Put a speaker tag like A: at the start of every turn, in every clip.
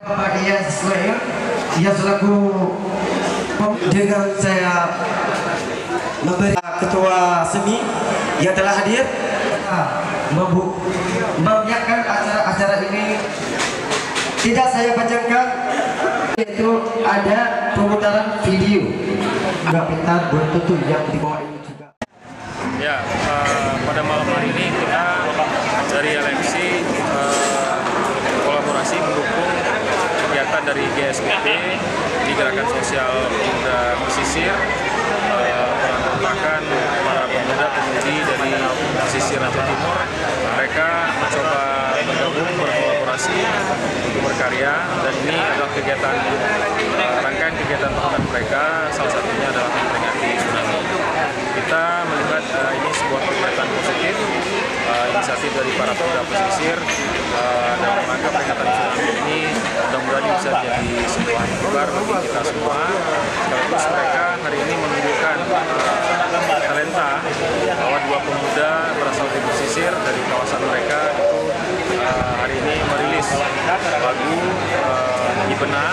A: Pak Iyas Ismail, ia selaku dengan saya memberi ketua seni yang telah hadir membiarkan acara ini tidak saya panjangkan, itu ada pemutaran video nggak pintar buat tentu yang di bawah ini juga.
B: Ya, pada malam hari ini kita dari LMC kolaborasi mendukung kegiatan dari GSPT di Gerakan Sosial Pemuda Pesisir, merupakan para pemuda-pemudi dari pesisir Aceh Timur. Mereka mencoba bergabung, berkolaborasi untuk berkarya, dan ini adalah kegiatan rangkaian kegiatan tahunan mereka. Salah satunya adalah memperingati tsunami. Kita melihat ini sebuah kegiatan positif, inisiatif dari para pemuda pesisir dalam rangka peringatan tsunami ini. Mudah-mudahan bisa jadi sebuah hiburan bagi kita semua. Sekaligus mereka hari ini menunjukkan talenta bahwa dua pemuda berasal dari pesisir dari kawasan mereka itu hari ini merilis lagu Ibena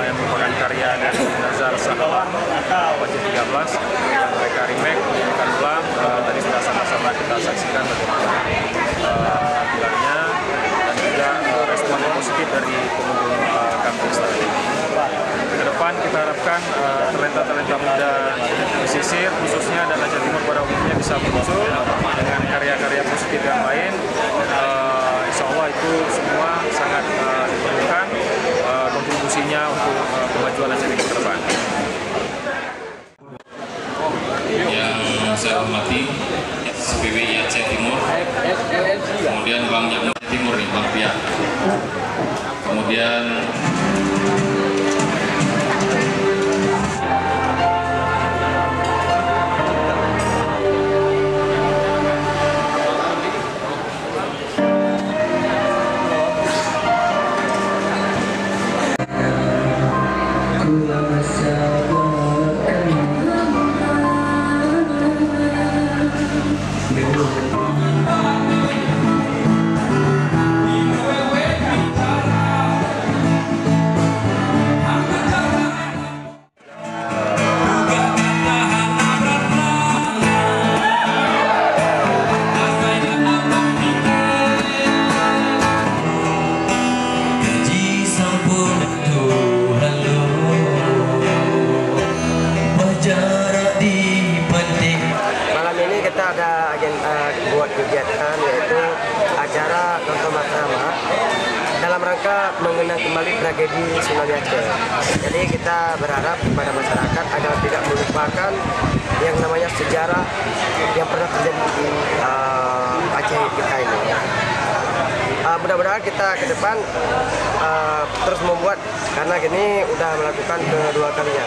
B: yang merupakan karya dari Nazar Sahalan Wajah 13 yang mereka remake menyanyikan ulang. Tadi sudah sama-sama kita saksikan bagaimana penampilannya dan juga respon yang positif dari pengunjung kampus tadi. Ke depan kita harapkan talenta-talenta muda pesisir khususnya dan Aceh Timur pada umumnya bisa muncul dengan karya-karya positif yang lain. Insya Allah itu semua sangat diperlukan kontribusinya untuk kemajuan Aceh Timur ke depan.
C: Yang saya hormati SPWI Aceh Timur, kemudian Bang Jamil Aceh Timur nih, Bang Pia, kemudian
A: ada buat kegiatan yaitu acara nonton bersama dalam rangka mengenang kembali tragedi tsunami Aceh. Jadi kita berharap kepada masyarakat agar tidak melupakan yang namanya sejarah yang pernah terjadi di Aceh kita ini. Mudah-mudahan kita ke depan terus membuat, karena gini udah melakukan kedua kalinya.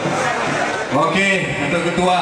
D: Oke, untuk ketua.